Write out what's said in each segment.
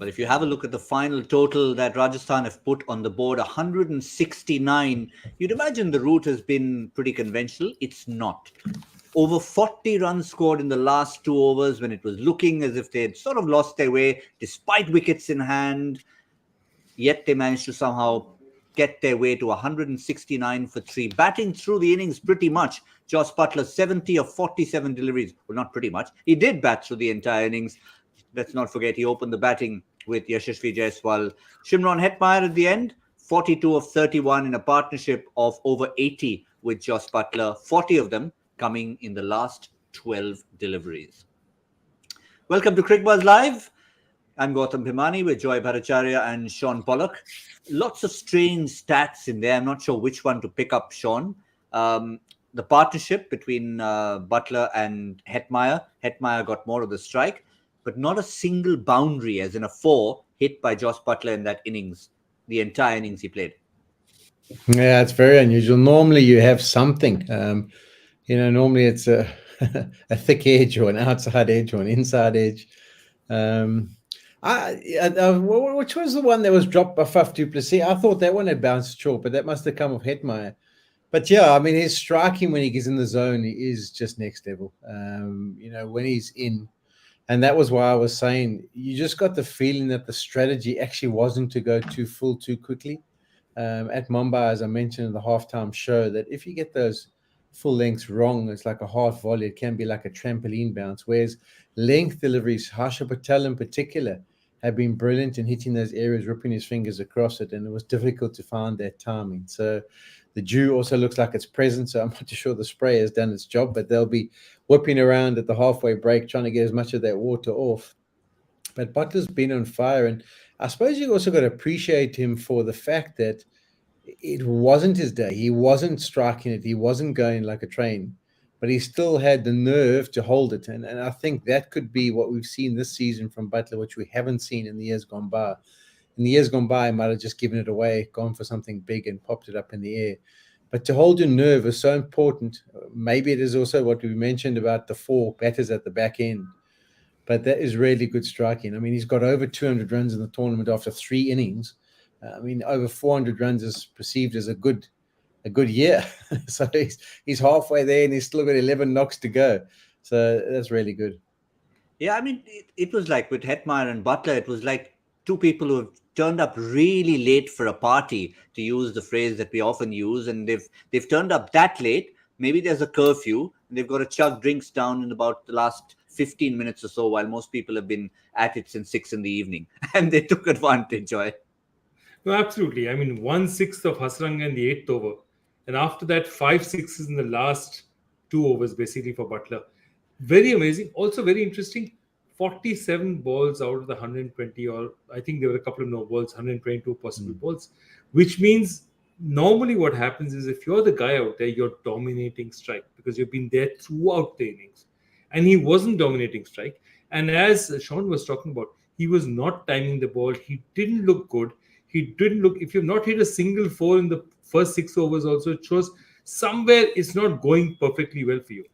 But if you have a look at the final total that Rajasthan have put on the board, 169, you'd imagine the route has been pretty conventional. It's not. Over 40 runs scored in the last 2 overs when it was looking as if they had sort of lost their way despite wickets in hand. Yet they managed to somehow get their way to 169 for three, batting through the innings pretty much. Jos Buttler, 70 of 47 deliveries. Well, not pretty much. He did bat through the entire innings. Let's not forget he opened the batting with Yashasvi Jaiswal. Shimron Hetmeyer at the end, 42 of 31 in a partnership of over 80 with Jos Buttler, 40 of them coming in the last 12 deliveries. Welcome to Cricbuzz Live. I'm Gautam Bhimani with Joy Bhattacharjya and Shaun Pollock. Lots of strange stats in there. I'm not sure which one to pick up, Shaun. The partnership between Buttler and Hetmeyer. Hetmeyer got more of the strike, but not a single boundary, as in a 4, hit by Jos Buttler in that innings, the entire innings he played. Yeah, it's very unusual. Normally you have something. Normally it's a thick edge or an outside edge or an inside edge. Which was the one that was dropped by Faf du Plessis? I thought that one had bounced short, but that must have come off Hetmeyer. But yeah, I mean, his striking when he gets in the zone is just next level. When he's in, and that was why I was saying you just got the feeling that the strategy actually wasn't to go too full too quickly. At Mumbai, as I mentioned in the halftime show, that if you get those full lengths wrong, it's like a hard volley. It can be like a trampoline bounce. Whereas length deliveries, Harsha Patel in particular, have been brilliant in hitting those areas, ripping his fingers across it, and it was difficult to find that timing. So the dew also looks like it's present, so I'm not too sure the spray has done its job, but they'll be whipping around at the halfway break trying to get as much of that water off. But Butler's been on fire, and I suppose you also got to appreciate him for the fact that it wasn't his day. He wasn't striking it. He wasn't going like a train, but he still had the nerve to hold it. And I think that could be what we've seen this season from Buttler, which we haven't seen in the years gone by. In the years gone by, he might have just given it away, gone for something big and popped it up in the air. But to hold your nerve is so important. Maybe it is also what we mentioned about the 4 batters at the back end. But that is really good striking. I mean, he's got over 200 runs in the tournament after 3 innings. Over 400 runs is perceived as a good year. So he's halfway there and he's still got 11 knocks to go. So that's really good. Yeah, I mean, it was like with Hetmeyer and Buttler, it was like 2 people who have turned up really late for a party, to use the phrase that we often use, and they've turned up that late. Maybe there's a curfew and they've got to chug drinks down in about the last 15 minutes or so, while most people have been at it since 6 in the evening, and they took advantage, right? No, absolutely. I mean, 1/6 of Hasranga in the 8th over. And after that, 5 sixes in the last 2 overs, basically, for Buttler. Very amazing. Also very interesting. 47 balls out of the 120, or I think there were a couple of no balls, 122 possible balls, which means normally what happens is if you're the guy out there, you're dominating strike because you've been there throughout the innings. And he wasn't dominating strike. And as Shaun was talking about, he was not timing the ball. He didn't look good. He didn't look, if you've not hit a single 4 in the first 6 overs also, it shows somewhere it's not going perfectly well for you.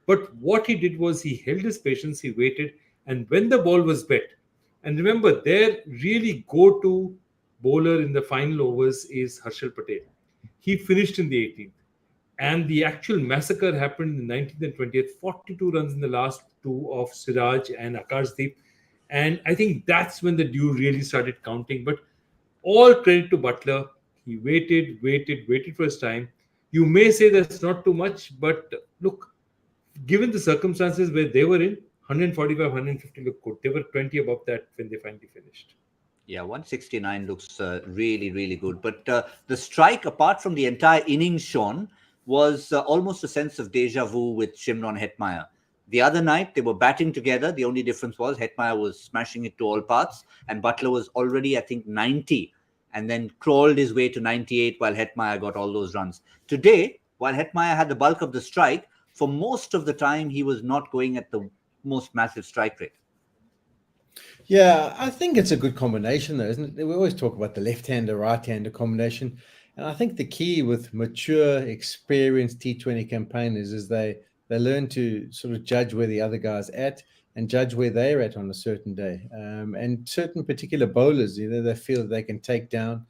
But what he did was he held his patience, he waited, and when the ball was bet, and remember, their really go-to bowler in the final overs is Harshal Patel. He finished in the 18th. And the actual massacre happened in the 19th and 20th, 42 runs in the last 2 of Siraj and Akashdeep. And I think that's when the dew really started counting. But all credit to Buttler. He waited for his time. You may say that's not too much, but look, given the circumstances where they were in, 145, 150 look good. They were 20 above that when they finally finished. Yeah, 169 looks really, really good. But the strike, apart from the entire innings, Shaun, was almost a sense of deja vu with Shimron Hetmeyer. The other night, they were batting together. The only difference was Hetmeyer was smashing it to all parts, and Buttler was already, I think, 90, and then crawled his way to 98 while Hetmeyer got all those runs. Today, while Hetmeyer had the bulk of the strike, for most of the time, he was not going at the most massive strike rate. Yeah, I think it's a good combination, though, isn't it? We always talk about the left-hander, right-hander combination. And I think the key with mature, experienced T20 campaigners is they learn to sort of judge where the other guy's at and judge where they're at on a certain day. And certain particular bowlers, they feel they can take down.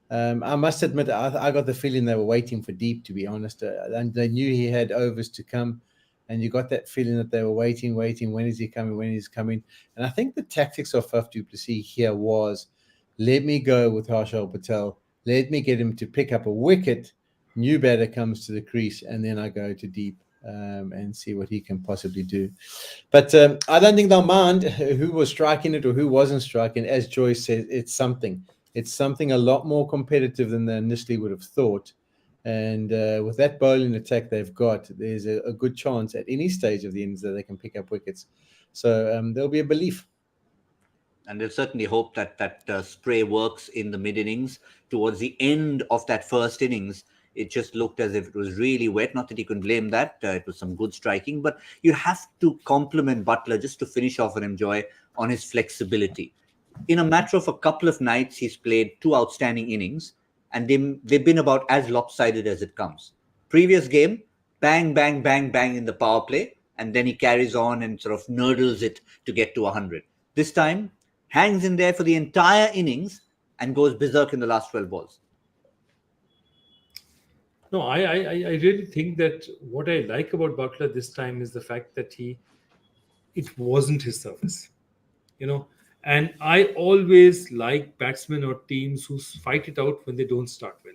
I must admit, I got the feeling they were waiting for Deep, to be honest. And they knew he had overs to come. And you got that feeling that they were waiting. When is he coming? When is he coming? And I think the tactics of Faf du Plessis here was, let me go with Harshal Patel. Let me get him to pick up a wicket. New batter comes to the crease, and then I go to Deep and see what he can possibly do. But I don't think they'll mind who was striking it or who wasn't striking. As Joyce said, it's something. It's something a lot more competitive than they initially would have thought. And with that bowling attack they've got, there's a good chance at any stage of the innings that they can pick up wickets. So there'll be a belief. And they'll certainly hope that spray works in the mid-innings. Towards the end of that first innings, it just looked as if it was really wet. Not that you can blame that. It was some good striking. But you have to compliment Buttler, just to finish off on him, Joy, on his flexibility. In a matter of a couple of nights, he's played 2 outstanding innings. And they've been about as lopsided as it comes. Previous game, bang, bang, bang, bang in the power play. And then he carries on and sort of nurdles it to get to 100. This time, hangs in there for the entire innings and goes berserk in the last 12 balls. No, I really think that what I like about Buttler this time is the fact that it wasn't his surface. And I always like batsmen or teams who fight it out when they don't start well.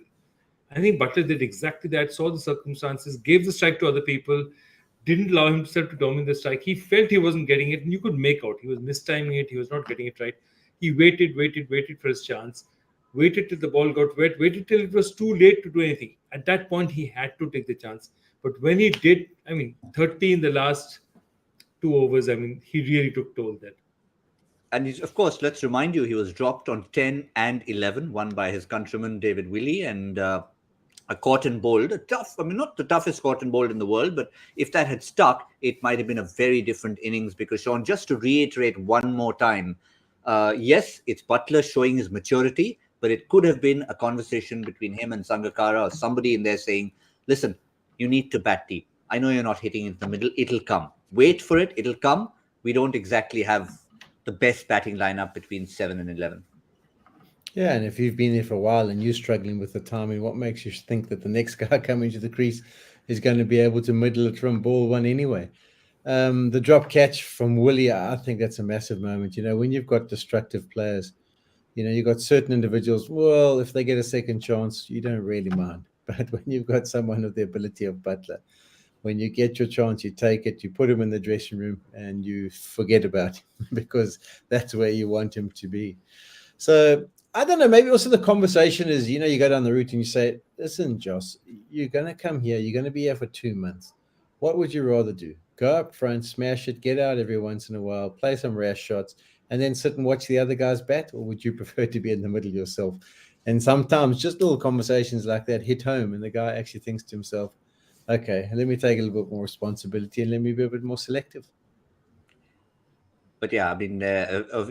I think Buttler did exactly that, saw the circumstances, gave the strike to other people, didn't allow himself to dominate the strike. He felt he wasn't getting it, and you could make out. He was mistiming it. He was not getting it right. He waited for his chance, waited till the ball got wet, waited till it was too late to do anything. At that point, he had to take the chance. But when he did, 30 in the last 2 overs, he really took toll there. And of course, let's remind you, he was dropped on 10 and 11, won by his countryman David Willey, and a caught and bowled, not the toughest caught and bowled in the world, but if that had stuck, it might have been a very different innings. Because, Shaun, just to reiterate one more time, yes, it's Buttler showing his maturity, but it could have been a conversation between him and Sangakkara or somebody in there saying, listen, you need to bat deep. I know you're not hitting in the middle. It'll come. Wait for it. It'll come. We don't exactly have the best batting lineup between 7 and 11. Yeah, and if you've been there for a while and you're struggling with the timing, what makes you think that the next guy coming to the crease is going to be able to middle it from ball 1 anyway? The drop catch from Willie, I think that's a massive moment. When you've got destructive players, you've got certain individuals, well, if they get a second chance, you don't really mind. But when you've got someone of the ability of Buttler, when you get your chance, you take it, you put him in the dressing room and you forget about him because that's where you want him to be. So I don't know, maybe also the conversation is, you go down the route and you say, listen, Joss, you're going to come here, you're going to be here for 2 months. What would you rather do? Go up front, smash it, get out every once in a while, play some rash shots, and then sit and watch the other guys bat? Or would you prefer to be in the middle yourself? And sometimes just little conversations like that hit home and the guy actually thinks to himself, okay, let me take a little bit more responsibility and let me be a bit more selective. But yeah,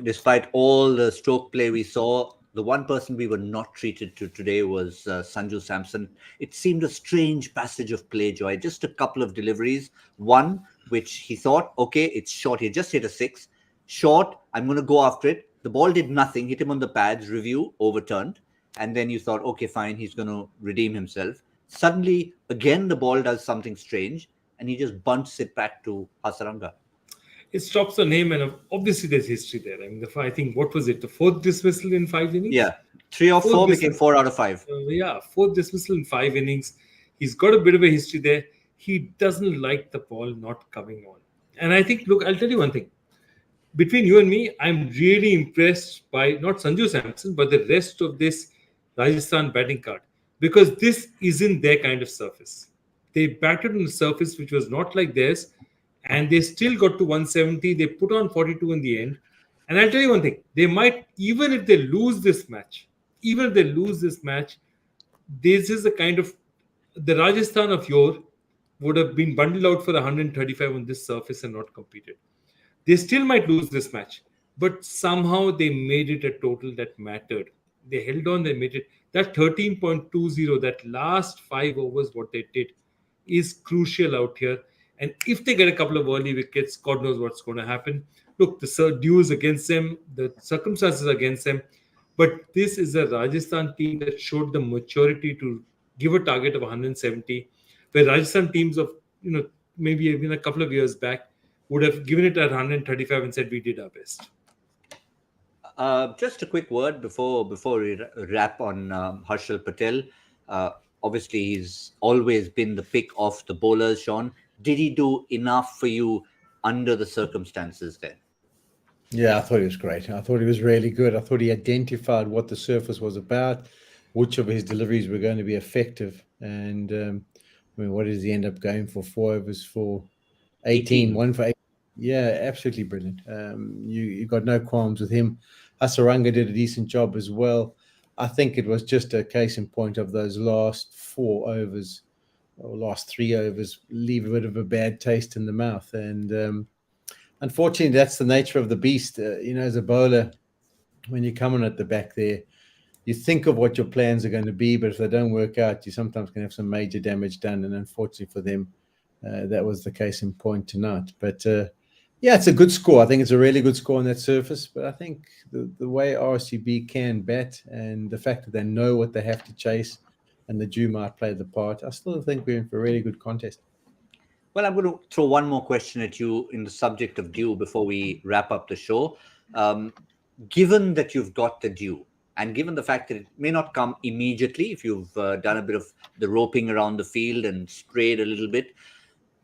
despite all the stroke play we saw, the one person we were not treated to today was Sanju Samson. It seemed a strange passage of play, Joy. Just a couple of deliveries. One, which he thought, okay, it's short. He just hit a 6. Short, I'm going to go after it. The ball did nothing. Hit him on the pads, review, overturned. And then you thought, okay, fine, he's going to redeem himself. Suddenly, again, the ball does something strange, and he just bunts it back to Hasaranga. It stops on him, and obviously there's history there. I think, what was it, the 4th dismissal in 5 innings? Yeah, 3 or 4 became 4 out of 5. 4th dismissal in 5 innings. He's got a bit of a history there. He doesn't like the ball not coming on. And I think, look, I'll tell you one thing. Between you and me, I'm really impressed by not Sanju Samson, but the rest of this Rajasthan batting card. Because this isn't their kind of surface. They batted on a surface which was not like theirs, and they still got to 170. They put on 42 in the end. And I'll tell you one thing. They might, even if they lose this match, this is the kind of, the Rajasthan of yore would have been bundled out for 135 on this surface and not competed. They still might lose this match, but somehow they made it a total that mattered. They held on, they made it. That 13.20, that last 5 overs, what they did is crucial out here. And if they get a couple of early wickets, God knows what's going to happen. Look, the dew is against them, the circumstances are against them. But this is a Rajasthan team that showed the maturity to give a target of 170, where Rajasthan teams of, maybe even a couple of years back would have given it at 135 and said we did our best. Just a quick word before we wrap on Harshal Patel. Obviously, he's always been the pick of the bowlers, Shaun. Did he do enough for you under the circumstances there? Yeah, I thought he was great. I thought he was really good. I thought he identified what the surface was about, which of his deliveries were going to be effective. And what does he end up going for? 4 overs for 18, 1 for 8. Yeah, absolutely brilliant. You got no qualms with him. Hasaranga did a decent job as well. I think it was just a case in point of those last 4 overs or last 3 overs leave a bit of a bad taste in the mouth. And unfortunately, that's the nature of the beast. As a bowler, when you're coming at the back there, you think of what your plans are going to be, but if they don't work out, you sometimes can have some major damage done. And unfortunately for them, that was the case in point tonight. But it's a good score. I think it's a really good score on that surface. But I think the way RCB can bat and the fact that they know what they have to chase and the dew might play the part, I still think we're in for a really good contest. Well, I'm going to throw one more question at you in the subject of dew before we wrap up the show. Given that you've got the dew, and given the fact that it may not come immediately if you've done a bit of the roping around the field and sprayed a little bit,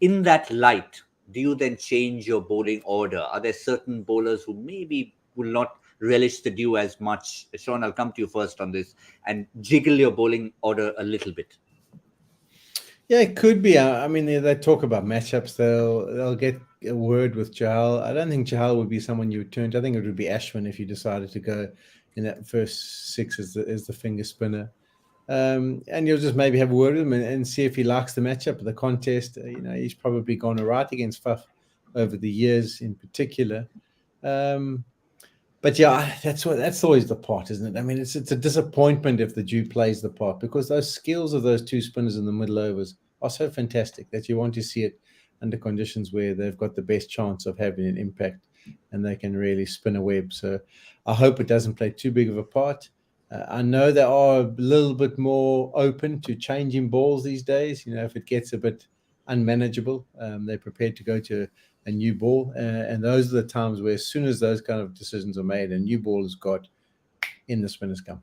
in that light, do you then change your bowling order? Are there certain bowlers who maybe will not relish the dew as much? Shaun, I'll come to you first on this, and jiggle your bowling order a little bit. Yeah, it could be. I mean, they talk about matchups. They'll get a word with Chahal. I don't think Chahal would be someone you would turn to. I think it would be Ashwin if you decided to go in that first 6 as the finger spinner. And you'll just maybe have a word with him and see if he likes the matchup, the contest. He's probably gone all right against Faf over the years in particular. But yeah, that's always the part, isn't it? I mean, it's a disappointment if the dew plays the part, because those skills of those 2 spinners in the middle overs are so fantastic that you want to see it under conditions where they've got the best chance of having an impact and they can really spin a web. So I hope it doesn't play too big of a part. I know they are a little bit more open to changing balls these days. If it gets a bit unmanageable, they're prepared to go to a new ball. And those are the times where as soon as those kind of decisions are made, a new ball is got, in the spinners come.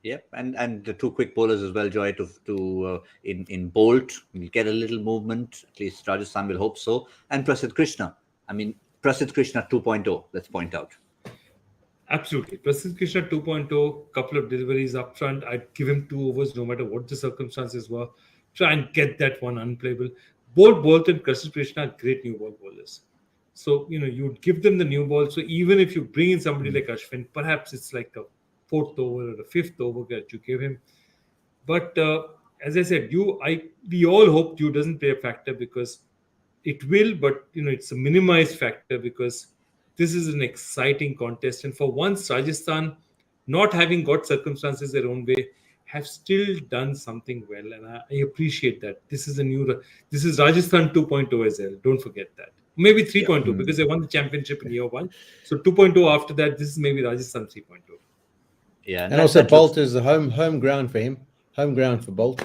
Yep, and the 2 quick bowlers as well, Joy, to in Bolt, we'll get a little movement, at least Rajasthan will hope so. And Prasidh Krishna. I mean, Prasidh Krishna 2.0, let's point out. Absolutely. Prasidh Krishna 2.0, couple of deliveries up front. I'd give him 2 overs no matter what the circumstances were. Try and get that one unplayable. Both Bolt and Prasidh Krishna are great new ball bowlers. So, you'd give them the new ball. So even if you bring in somebody like Ashwin, perhaps it's like a 4th over or a 5th over that you give him. But as I said, we all hope dew doesn't play a factor, because it will, but it's a minimized factor, because this is an exciting contest. And for once, Rajasthan, not having got circumstances their own way, have still done something well. And I appreciate that. This is Rajasthan 2.0 as well. Don't forget that. Maybe 3.0, because they won the championship in year 1. So 2.0 after that, this is maybe Rajasthan 3.0. Yeah, and also Bolt is the home ground for him. Home ground for Bolt.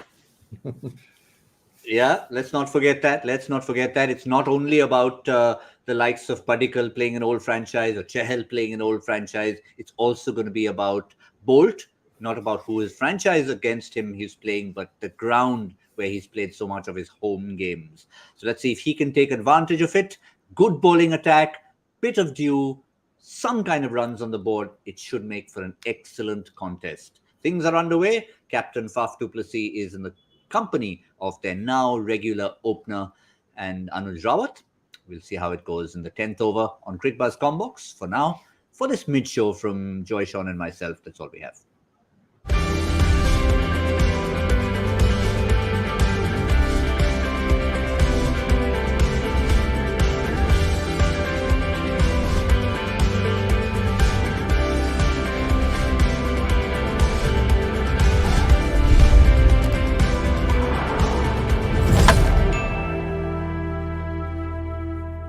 Yeah, let's not forget that. It's not only about the likes of Padikkal playing an old franchise or Chahal playing an old franchise. It's also going to be about Bolt, not about who his franchise against him he's playing, but the ground where he's played so much of his home games. So let's see if he can take advantage of it. Good bowling attack, bit of dew, some kind of runs on the board. It should make for an excellent contest. Things are underway. Captain Faf du Plessis is in the company of their now regular opener and Anuj Rawat. We'll see how it goes in the 10th over on Cricbuzz Combox. For now, for this mid-show from Joy, Shaun and myself, that's all we have.